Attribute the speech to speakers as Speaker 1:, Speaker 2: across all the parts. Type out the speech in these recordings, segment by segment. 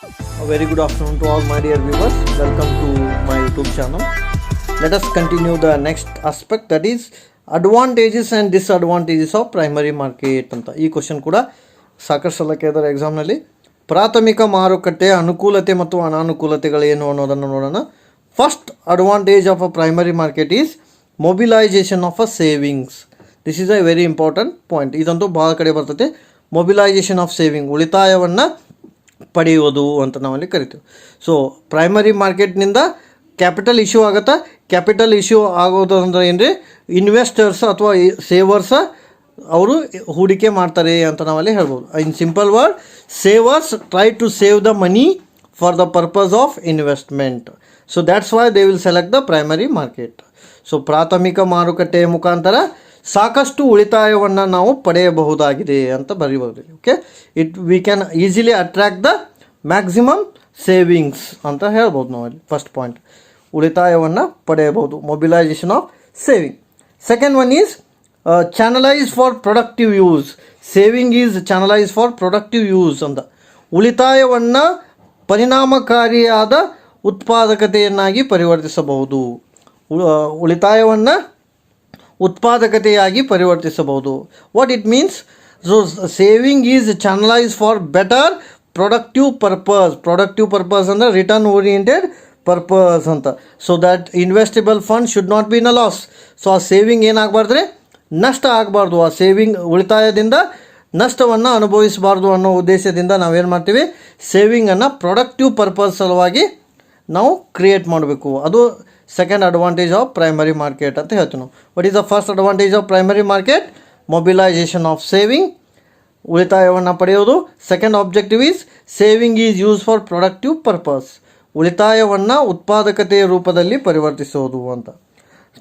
Speaker 1: A very good afternoon to all my dear viewers. Welcome to my YouTube channel. Let us continue the next aspect, that is advantages and disadvantages of primary market ಅಂತ. ಈ question ಕೂಡ ಸಾಕಷ್ಟು ಸಲ ಕೇಳಿದ್ದಾರೆ ಎಕ್ಸಾಮ್ನಲ್ಲಿ. ಪ್ರಾಥಮಿಕ ಮಾರುಕಟ್ಟೆಯ ಅನುಕೂಲತೆ ಮತ್ತು ಅನಾನುಕೂಲತೆಗಳೇನು ಅನ್ನೋದನ್ನು ನೋಡೋಣ. First advantage of a primary market is mobilisation of a savings. This is a very important point. ಇದಂತೂ ಭಾಳ ಕಡೆ ಬರ್ತದೆ. ಮೊಬಿಲೈಸೇಷನ್ ಆಫ್ ಸೇವಿಂಗ್, ಉಳಿತಾಯವನ್ನು ಪಡೆಯೋದು ಅಂತ ನಾವಲ್ಲಿ ಕರಿತೀವಿ. ಸೊ ಪ್ರೈಮರಿ ಮಾರ್ಕೆಟ್ನಿಂದ ಕ್ಯಾಪಿಟಲ್ ಇಶ್ಯೂ ಆಗುತ್ತಾ. ಕ್ಯಾಪಿಟಲ್ ಇಶ್ಯೂ ಆಗೋದು ಅಂದರೆ ಏನ್ರಿ, ಇನ್ವೆಸ್ಟರ್ಸ್ ಅಥವಾ ಸೇವರ್ಸ ಅವರು ಹೂಡಿಕೆ ಮಾಡ್ತಾರೆ ಅಂತ ನಾವಲ್ಲಿ ಹೇಳ್ಬೋದು. In simple word, savers try to save the money for the purpose of investment. So that's why they will select the primary market. So ಪ್ರಾಥಮಿಕ ಮಾರುಕಟ್ಟೆಯ ಮುಖಾಂತರ ಸಾಕಷ್ಟು ಉಳಿತಾಯವನ್ನು ನಾವು ಪಡೆಯಬಹುದಾಗಿದೆ ಅಂತ ಬರೀಬಹುದು. Okay, we can easily attract the maximum savings ಅಂತ ಹೇಳ್ಬೋದು ನಾವು ಅಲ್ಲಿ. ಫಸ್ಟ್ ಪಾಯಿಂಟ್, ಉಳಿತಾಯವನ್ನು ಪಡೆಯಬಹುದು, mobilisation of saving. Second one is channelise for productive use. Saving is channelise for productive use ಅಂತ. ಉಳಿತಾಯವನ್ನು ಪರಿಣಾಮಕಾರಿಯಾದ ಉತ್ಪಾದಕತೆಯನ್ನಾಗಿ ಪರಿವರ್ತಿಸಬಹುದು. ಉಳಿತಾಯವನ್ನು ಉತ್ಪಾದಕತೆಯಾಗಿ ಪರಿವರ್ತಿಸಬಹುದು. What it means? So saving is channelise for better productive purpose. Productive purpose ಅಂದರೆ ರಿಟರ್ನ್ ಓರಿಯೆಂಟೆಡ್ ಪರ್ಪಸ್ ಅಂತ. So that investable fund should not be in a loss. So ಆ ಸೇವಿಂಗ್ ಏನಾಗಬಾರ್ದ್ರೆ, ನಷ್ಟ ಆಗಬಾರ್ದು. ಆ ಸೇವಿಂಗ್, ಉಳಿತಾಯದಿಂದ ನಷ್ಟವನ್ನು ಅನುಭವಿಸಬಾರ್ದು ಅನ್ನೋ ಉದ್ದೇಶದಿಂದ ನಾವೇನು ಮಾಡ್ತೀವಿ, ಸೇವಿಂಗನ್ನು ಪ್ರೊಡಕ್ಟಿವ್ ಪರ್ಪಸ್ ಸಲುವಾಗಿ ನಾವು ಕ್ರಿಯೇಟ್ ಮಾಡಬೇಕು. ಅದು second advantage of primary market ಅಂತ ಹೇಳ್ತೀವಿ ನಾವು. What is the first advantage of primary market? Mobilisation of saving, ಉಳಿತಾಯವನ್ನು ಪಡೆಯೋದು. Second objective is saving is use for productive purpose. ಉಳಿತಾಯವನ್ನು ಉತ್ಪಾದಕತೆಯ ರೂಪದಲ್ಲಿ ಪರಿವರ್ತಿಸೋದು ಅಂತ.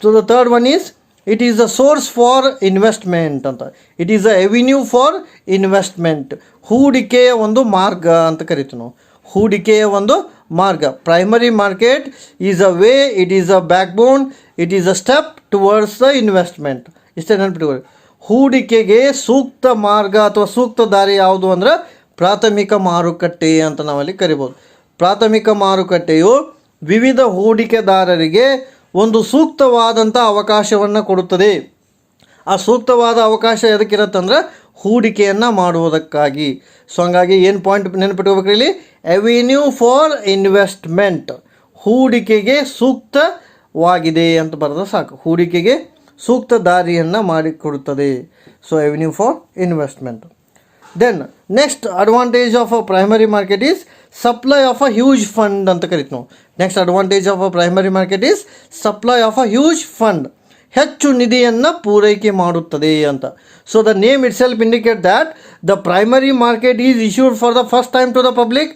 Speaker 1: So the third one is it is a source for investment ಅಂತ. It is a avenue for investment. ಹೂಡಿಕೆಯ ಒಂದು ಮಾರ್ಗ ಅಂತ ಕರಿತೀವಿ ನಾವು. ಹೂಡಿಕೆಯ ಒಂದು ಮಾರ್ಗ. Primary market is a way, it is a back bone, it is a step towards the investment. ಇಷ್ಟೇ ನೆನಪಿಟ್ಕೊಳ್ಳಿ. ಹೂಡಿಕೆಗೆ ಸೂಕ್ತ ಮಾರ್ಗ ಅಥವಾ ಸೂಕ್ತ ದಾರಿ ಯಾವುದು ಅಂದರೆ ಪ್ರಾಥಮಿಕ ಮಾರುಕಟ್ಟೆ ಅಂತ ನಾವಲ್ಲಿ ಕರಿಬೋದು. ಪ್ರಾಥಮಿಕ ಮಾರುಕಟ್ಟೆಯು ವಿವಿಧ ಹೂಡಿಕೆದಾರರಿಗೆ ಒಂದು ಸೂಕ್ತವಾದಂಥ ಅವಕಾಶವನ್ನು ಕೊಡುತ್ತದೆ. ಆ ಸೂಕ್ತವಾದ ಅವಕಾಶ ಎದಕ್ಕಿರತ್ತಂದ್ರೆ ಹೂಡಿಕೆಯನ್ನು ಮಾಡುವುದಕ್ಕಾಗಿ. ಸೊ ಹಂಗಾಗಿ ಏನು ಪಾಯಿಂಟ್ ನೆನಪಿಟ್ಕೋಬೇಕ್ರಿ ಇಲ್ಲಿ? Avenue for investment. ಹೂಡಿಕೆಗೆ ಸೂಕ್ತವಾಗಿದೆ ಅಂತ ಬರೆದ್ರೆ ಸಾಕು. ಹೂಡಿಕೆಗೆ ಸೂಕ್ತ ದಾರಿಯನ್ನು ಮಾಡಿಕೊಡುತ್ತದೆ. So avenue for investment. Then next advantage of a primary market is supply of a huge fund ಅಂತ ಕರಿತೀವಿ ನಾವು. Next advantage of a primary market is supply of a huge fund. ಹೆಚ್ಚು ನಿಧಿಯನ್ನು ಪೂರೈಕೆ ಮಾಡುತ್ತದೆ ಅಂತ. So the name itself indicate that the primary market is issued for the first time to the public.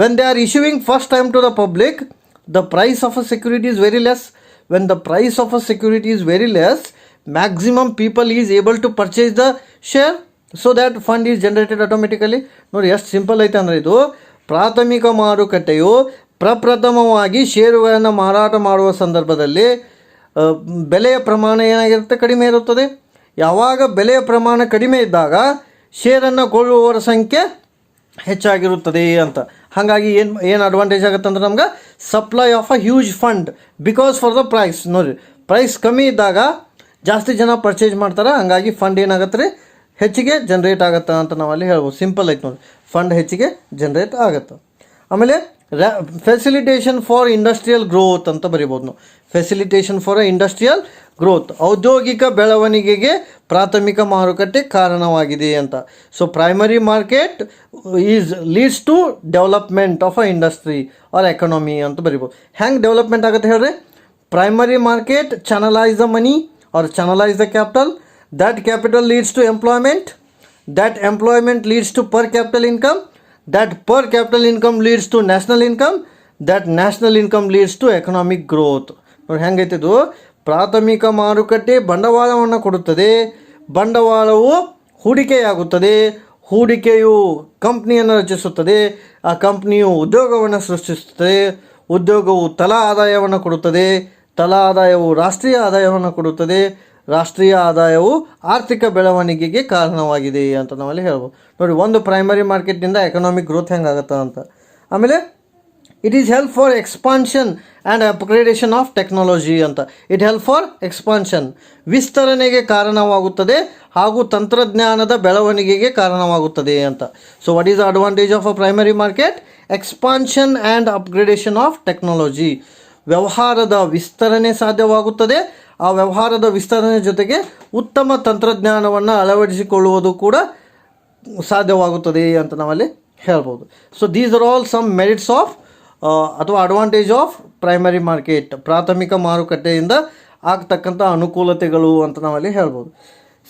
Speaker 1: When they are issuing first time to the public, the price of a security is very less. When the price of a security is very less, maximum people is able to purchase the share. So that fund is generated automatically. ನೋಡಿ ಎಷ್ಟು simple ಐತೆ ಅಂದರೆ ಇದು. ಪ್ರಾಥಮಿಕ ಮಾರುಕಟ್ಟೆಯು ಪ್ರಪ್ರಥಮವಾಗಿ ಷೇರುಗಳನ್ನು ಮಾರಾಟ ಮಾಡುವ ಸಂದರ್ಭದಲ್ಲಿ ಬೆಲೆಯ ಪ್ರಮಾಣ ಏನಾಗಿರುತ್ತೆ, ಕಡಿಮೆ ಇರುತ್ತದೆ. ಯಾವಾಗ ಬೆಲೆಯ ಪ್ರಮಾಣ ಕಡಿಮೆ ಇದ್ದಾಗ ಶೇರನ್ನು ಕೊಳ್ಳುವವರ ಸಂಖ್ಯೆ ಹೆಚ್ಚಾಗಿರುತ್ತದೆ ಅಂತ. ಹಾಗಾಗಿ ಏನು ಅಡ್ವಾಂಟೇಜ್ ಆಗುತ್ತೆ ಅಂದ್ರೆ ನಮ್ಗೆ supply of a huge fund because for the price. ನೋಡಿರಿ, ಪ್ರೈಸ್ ಕಮ್ಮಿ ಇದ್ದಾಗ ಜಾಸ್ತಿ ಜನ ಪರ್ಚೇಸ್ ಮಾಡ್ತಾರೆ. ಹಾಗಾಗಿ ಫಂಡ್ ಏನಾಗುತ್ತೆ ರೀ, ಹೆಚ್ಚಿಗೆ ಜನ್ರೇಟ್ ಆಗುತ್ತೆ ಅಂತ ನಾವಲ್ಲಿ ಹೇಳ್ಬೋದು. ಸಿಂಪಲ್ ಐತೆ ನೋಡಿ, ಫಂಡ್ ಹೆಚ್ಚಿಗೆ ಜನ್ರೇಟ್ ಆಗುತ್ತೆ. ಆಮೇಲೆ ಫೆಸಿಲಿಟೇಷನ್ ಫಾರ್ ಇಂಡಸ್ಟ್ರಿಯಲ್ ಗ್ರೋತ್ ಅಂತ ಬರಿಬೋದು ನಾವು. ಫೆಸಿಲಿಟೇಷನ್ ಫಾರ್ ಇಂಡಸ್ಟ್ರಿಯಲ್ ಗ್ರೋತ್, ಔದ್ಯೋಗಿಕ ಬೆಳವಣಿಗೆಗೆ ಪ್ರಾಥಮಿಕ ಮಾರುಕಟ್ಟೆ ಕಾರಣವಾಗಿದೆ ಅಂತ. So primary market is leads to development of a industry or economy ಅಂತ ಬರಿಬೋದು. ಹೆಂಗೆ ಡೆವಲಪ್ಮೆಂಟ್ ಆಗುತ್ತೆ ಹೇಳ್ರಿ? Primary market channelise the money or channelise the capital. That capital leads to employment. That employment leads to per capital income. That per capital income leads to national income. That national income leads to economic growth. ನೋಡಿ ಹೆಂಗೈತಿದು? ಪ್ರಾಥಮಿಕ ಮಾರುಕಟ್ಟೆ ಬಂಡವಾಳವನ್ನು ಕೊಡುತ್ತದೆ. ಬಂಡವಾಳವು ಹೂಡಿಕೆಯಾಗುತ್ತದೆ. ಹೂಡಿಕೆಯು ಕಂಪ್ನಿಯನ್ನು ರಚಿಸುತ್ತದೆ. ಆ ಕಂಪ್ನಿಯು ಉದ್ಯೋಗವನ್ನು ಸೃಷ್ಟಿಸುತ್ತದೆ. ಉದ್ಯೋಗವು ತಲಾ ಆದಾಯವನ್ನು ಕೊಡುತ್ತದೆ. ತಲಾ ಆದಾಯವು ರಾಷ್ಟ್ರೀಯ ಆದಾಯವನ್ನು ಕೊಡುತ್ತದೆ. ರಾಷ್ಟ್ರೀಯ ಆದಾಯವು ಆರ್ಥಿಕ ಬೆಳವಣಿಗೆಗೆ ಕಾರಣವಾಗಿದೆ ಅಂತ ನಾವಲ್ಲಿ ಹೇಳ್ಬೋದು. ನೋಡಿ, ಒಂದು ಪ್ರೈಮರಿ ಮಾರ್ಕೆಟ್ನಿಂದ ಎಕನಾಮಿಕ್ ಗ್ರೋತ್ ಹೆಂಗಾಗತ್ತೆ ಅಂತ. ಆಮೇಲೆ it is help for expansion and upgradation of technology ಅಂತ. ಇಟ್ ಹೆಲ್ಪ್ ಫಾರ್ ಎಕ್ಸ್ಪಾನ್ಷನ್, ವಿಸ್ತರಣೆಗೆ ಕಾರಣವಾಗುತ್ತದೆ ಹಾಗೂ ತಂತ್ರಜ್ಞಾನದ ಬೆಳವಣಿಗೆಗೆ ಕಾರಣವಾಗುತ್ತದೆ ಅಂತ. So what is the advantage of a primary market? Expansion and upgradation of technology. ವ್ಯವಹಾರದ ವಿಸ್ತರಣೆ ಸಾಧ್ಯವಾಗುತ್ತದೆ, ಆ ವ್ಯವಹಾರದ ವಿಸ್ತರಣೆ ಜೊತೆಗೆ ಉತ್ತಮ ತಂತ್ರಜ್ಞಾನವನ್ನು ಅಳವಡಿಸಿಕೊಳ್ಳುವುದು ಕೂಡ ಸಾಧ್ಯವಾಗುತ್ತದೆ ಅಂತ ನಾವಲ್ಲಿ ಹೇಳ್ಬೋದು. So these are all some merits of ಅಥವಾ ಅಡ್ವಾಂಟೇಜ್ ಆಫ್ ಪ್ರೈಮರಿ ಮಾರ್ಕೆಟ್. ಪ್ರಾಥಮಿಕ ಮಾರುಕಟ್ಟೆಯಿಂದ ಆಗ್ತಕ್ಕಂಥ ಅನುಕೂಲತೆಗಳು ಅಂತ ನಾವಲ್ಲಿ ಹೇಳ್ಬೋದು.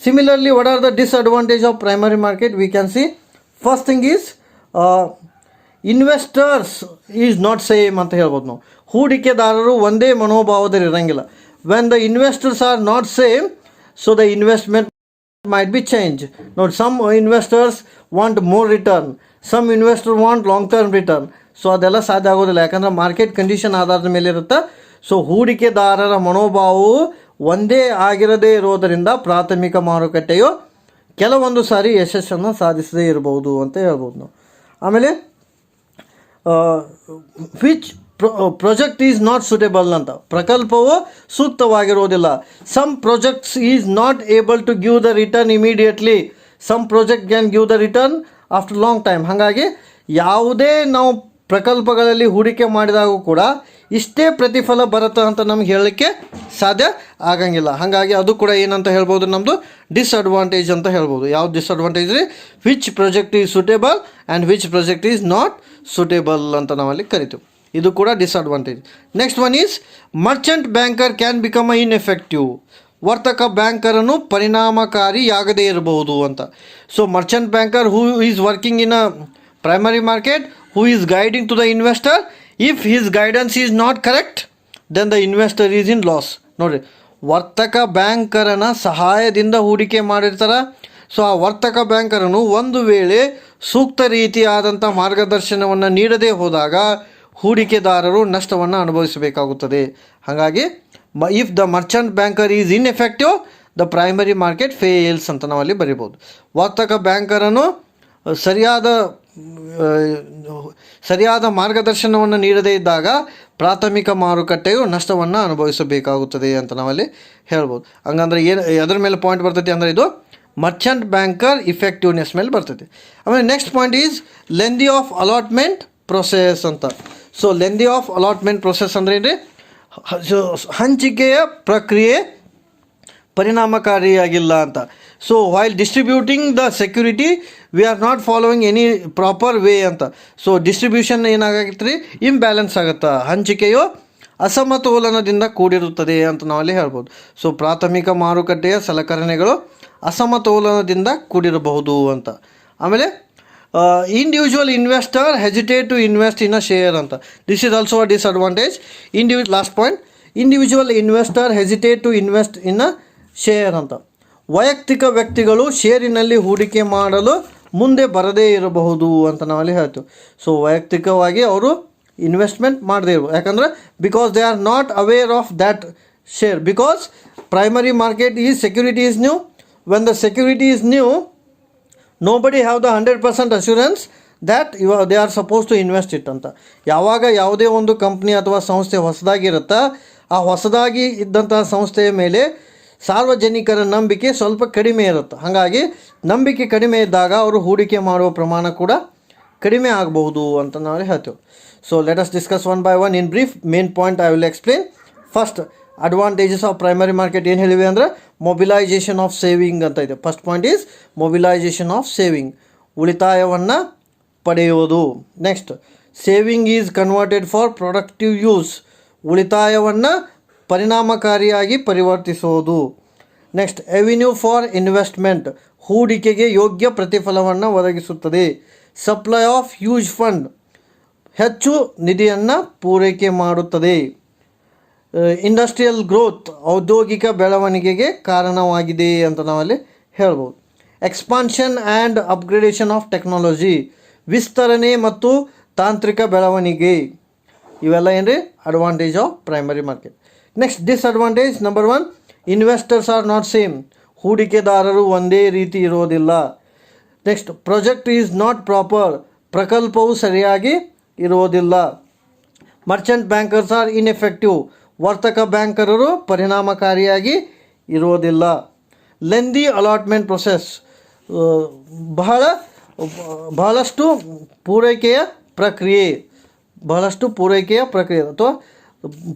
Speaker 1: Similarly what are the disadvantage of primary market? We can see first thing is investors is not same ಅಂತ ಹೇಳ್ಬೋದು ನಾವು. ಹೂಡಿಕೆದಾರರು ಒಂದೇ ಮನೋಭಾವದಲ್ಲಿ ಇರೋಂಗಿಲ್ಲ. When the investors are not same, so the investment might be change. Now some investors want more return, some investors want long term return. So ಅದೆಲ್ಲ ಸಾಧ್ಯ ಆಗೋದಿಲ್ಲ, ಯಾಕಂದರೆ ಮಾರ್ಕೆಟ್ ಕಂಡೀಷನ್ ಆಧಾರದ ಮೇಲೆ ಇರುತ್ತೆ. ಸೊ ಹೂಡಿಕೆದಾರರ ಮನೋಭಾವವು ಒಂದೇ ಆಗಿರದೇ ಇರೋದರಿಂದ ಪ್ರಾಥಮಿಕ ಮಾರುಕಟ್ಟೆಯು ಕೆಲವೊಂದು ಸಾರಿ ಯಶಸ್ಸನ್ನು ಸಾಧಿಸದೇ ಇರಬಹುದು ಅಂತ ಹೇಳ್ಬೋದು ನಾವು. ಆಮೇಲೆ which project is not suitable ಅಂತ, ಪ್ರಕಲ್ಪವು ಸೂಕ್ತವಾಗಿರುವುದಿಲ್ಲ. Some projects is not able to give the return immediately, some project can give the return after long time. ಹಾಗಾಗಿ ಯಾವುದೇ ನಾವು ಪ್ರಕಲ್ಪಗಳಲ್ಲಿ ಹೂಡಿಕೆ ಮಾಡಿದಾಗ ಕೂಡ ಇಷ್ಟೇ ಪ್ರತಿಫಲ ಬರುತ್ತೆ ಅಂತ ನಮ್ಗೆ ಹೇಳಲಿಕ್ಕೆ ಸಾಧ್ಯ ಆಗಂಗಿಲ್ಲ. ಹಾಗಾಗಿ ಅದು ಕೂಡ ಏನಂತ ಹೇಳ್ಬೋದು, ನಮ್ಮದು ಡಿಸ್ಅಡ್ವಾಂಟೇಜ್ ಅಂತ ಹೇಳ್ಬೋದು. ಯಾವ ಡಿಸ್ಅಡ್ವಾಂಟೇಜ್ ರೀ? Which project is suitable and which project is not suitable ಅಂತ ನಾವಲ್ಲಿ ಕರಿತೀವಿ. ಇದು ಕೂಡ disadvantage. Next one is merchant banker can become a ineffective. ವರ್ತಕ ಬ್ಯಾಂಕರನ್ನು ಪರಿಣಾಮಕಾರಿಯಾಗದೇ ಇರಬಹುದು ಅಂತ. So merchant banker who is working in a primary market, who is guiding to the investor, if his guidance is not correct, then the investor is in loss. ನೋಡಿರಿ, ವರ್ತಕ ಬ್ಯಾಂಕರನ ಸಹಾಯದಿಂದ ಹೂಡಿಕೆ ಮಾಡಿರ್ತಾರೆ. So ಆ ವರ್ತಕ ಬ್ಯಾಂಕರನು ಒಂದು ವೇಳೆ ಸೂಕ್ತ ರೀತಿಯಾದಂಥ ಮಾರ್ಗದರ್ಶನವನ್ನು ನೀಡದೇ ಹೋದಾಗ ಹೂಡಿಕೆದಾರರು ನಷ್ಟವನ್ನು ಅನುಭವಿಸಬೇಕಾಗುತ್ತದೆ. ಹಾಗಾಗಿ if the Merchant banker is ineffective, the primary market fails ಅಂತ ನಾವಲ್ಲಿ ಬರಿಬೋದು. ವರ್ತಕ ಬ್ಯಾಂಕರನು ಸರಿಯಾದ ಮಾರ್ಗದರ್ಶನವನ್ನು ನೀಡದೇ ಇದ್ದಾಗ ಪ್ರಾಥಮಿಕ ಮಾರುಕಟ್ಟೆಯು ನಷ್ಟವನ್ನು ಅನುಭವಿಸಬೇಕಾಗುತ್ತದೆ ಅಂತ ನಾವಲ್ಲಿ ಹೇಳ್ಬೋದು. ಹಂಗಂದ್ರೆ ಏನು ಅದರ ಮೇಲೆ ಪಾಯಿಂಟ್ ಬರ್ತೈತಿ ಅಂದರೆ ಇದು ಮರ್ಚೆಂಟ್ ಬ್ಯಾಂಕರ್ ಇಫೆಕ್ಟಿವ್ನೆಸ್ ಮೇಲೆ ಬರ್ತೈತಿ. ಆಮೇಲೆ next point is lengthy of allotment process ಅಂತ. So lengthy of allotment process ಅಂದ್ರೆ ಏನು ರೀ? ಹಂಚಿಕೆಯ ಪ್ರಕ್ರಿಯೆ ಪರಿಣಾಮಕಾರಿಯಾಗಿಲ್ಲ ಅಂತ. So while distributing the security we are not following any proper way ಅಂತ. ಸೊ ಡಿಸ್ಟ್ರಿಬ್ಯೂಷನ್ ಏನಾಗತ್ತೆ ರೀ? ಇಂಬ್ಯಾಲೆನ್ಸ್ ಆಗುತ್ತೆ, ಹಂಚಿಕೆಯು ಅಸಮತೋಲನದಿಂದ ಕೂಡಿರುತ್ತದೆ ಅಂತ ನಾವಲ್ಲಿ ಹೇಳ್ಬೋದು. ಸೊ ಪ್ರಾಥಮಿಕ ಮಾರುಕಟ್ಟೆಯ ಸಲಕರಣೆಗಳು ಅಸಮತೋಲನದಿಂದ ಕೂಡಿರಬಹುದು ಅಂತ. ಆಮೇಲೆ individual investor hesitate to invest in a share ಅಂತ. This is also a disadvantage. Last point, individual investor hesitate to invest in a share ಅಂತ. ವೈಯಕ್ತಿಕ ವ್ಯಕ್ತಿಗಳು ಷೇರಿನಲ್ಲಿ ಹೂಡಿಕೆ ಮಾಡಲು ಮುಂದೆ ಬರದೇ ಇರಬಹುದು ಅಂತ ನಾವಲ್ಲಿ ಹೇಳ್ತೀವಿ. ಸೊ ವೈಯಕ್ತಿಕವಾಗಿ ಅವರು ಇನ್ವೆಸ್ಟ್ಮೆಂಟ್ ಮಾಡದೇ ಇರ್ಬೋದು, ಯಾಕಂದರೆ because they are not aware of that share. Because primary market is security is new. When the security is new, nobody have the 100% assurance that they are supposed to invest it ಅಂತ. ಯಾವಾಗ ಯಾವುದೇ ಒಂದು company ಅಥವಾ ಸಂಸ್ಥೆ ಹೊಸದಾಗಿರುತ್ತಾ, ಆ ಹೊಸದಾಗಿ ಇದ್ದಂತಹ ಸಂಸ್ಥೆಯ ಮೇಲೆ ಸಾರ್ವಜನಿಕರ ನಂಬಿಕೆ ಸ್ವಲ್ಪ ಕಡಿಮೆ ಇರುತ್ತೆ. ಹಾಗಾಗಿ ನಂಬಿಕೆ ಕಡಿಮೆ ಇದ್ದಾಗ ಅವರು ಹೂಡಿಕೆ ಮಾಡುವ ಪ್ರಮಾಣ ಕೂಡ ಕಡಿಮೆ ಆಗಬಹುದು ಅಂತ ನಾವು ಹೇಳ್ತೇವೆ. So let us discuss one by one in brief. Main point I will explain. First, advantages of primary market ಏನು ಹೇಳಿವೆ ಅಂದರೆ ಮೊಬಿಲೈಜೇಷನ್ ಆಫ್ ಸೇವಿಂಗ್ ಅಂತ ಇದೆ. First point is mobilisation of saving, ಉಳಿತಾಯವನ್ನು ಪಡೆಯುವುದು. Next, saving is converted for productive use, ಉಳಿತಾಯವನ್ನು ಪರಿಣಾಮಕಾರಿಯಾಗಿ ಪರಿವರ್ತಿಸುವುದು. ನೆಕ್ಸ್ಟ್, ಎವಿನ್ಯೂ ಫಾರ್ ಇನ್ವೆಸ್ಟ್ಮೆಂಟ್, ಹೂಡಿಕೆಗೆ ಯೋಗ್ಯ ಪ್ರತಿಫಲವನ್ನು ಒದಗಿಸುತ್ತದೆ. ಸಪ್ಲೈ ಆಫ್ ಹ್ಯೂಜ್ ಫಂಡ್, ಹೆಚ್ಚು ನಿಧಿಯನ್ನು ಪೂರೈಕೆ ಮಾಡುತ್ತದೆ. ಇಂಡಸ್ಟ್ರಿಯಲ್ ಗ್ರೋತ್, ಔದ್ಯೋಗಿಕ ಬೆಳವಣಿಗೆಗೆ ಕಾರಣವಾಗಿದೆ ಅಂತ ನಾವಲ್ಲಿ ಹೇಳ್ಬೋದು. Expansion and upgradation of technology, ವಿಸ್ತರಣೆ ಮತ್ತು ತಾಂತ್ರಿಕ ಬೆಳವಣಿಗೆ. ಇವೆಲ್ಲ ಏನು ರೀ? Advantage of primary market. Next, disadvantage number 1, investors are not same, ಹೂಡಿಕೆದಾರರು ಒಂದೇ ರೀತಿ ಇರೋದಿಲ್ಲ. Next, project is not proper, ಪ್ರಕಲ್ಪವು ಸರಿಯಾಗಿ ಇರುವುದಿಲ್ಲ. ಮರ್ಚೆಂಟ್ ಬ್ಯಾಂಕರ್ಸ್ ಆರ್ ಇನ್ಎಫೆಕ್ಟಿವ್, ವರ್ತಕ ಬ್ಯಾಂಕರರು ಪರಿಣಾಮಕಾರಿಯಾಗಿ ಇರುವುದಿಲ್ಲ. ಲೆಂದಿ ಅಲಾಟ್ಮೆಂಟ್ ಪ್ರೊಸೆಸ್, ಬಹಳಷ್ಟು ಪೂರೈಕೆಯ ಪ್ರಕ್ರಿಯೆ ಅಥವಾ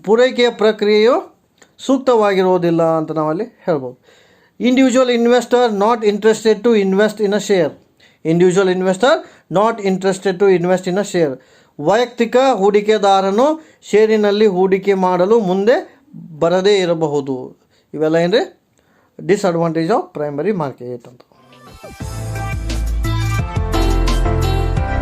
Speaker 1: ಪೂರೈಕೆಯ ಪ್ರಕ್ರಿಯೆಯು ಸೂಕ್ತವಾಗಿರುವುದಿಲ್ಲ ಅಂತ ನಾವಲ್ಲಿ ಹೇಳ್ಬೋದು. Individual investor not interested to invest in a share. Individual investor not interested to invest in a share. ವೈಯಕ್ತಿಕ ಹೂಡಿಕೆದಾರನು ಷೇರಿನಲ್ಲಿ ಹೂಡಿಕೆ ಮಾಡಲು ಮುಂದೆ ಬರದೇ ಇರಬಹುದು. ಇವೆಲ್ಲ ಏನ್ರಿ ಡಿಸ್ಅಡ್ವಾಂಟೇಜ್ ಆಫ್ ಪ್ರೈಮರಿ ಮಾರ್ಕೆಟ್ ಅಂತ.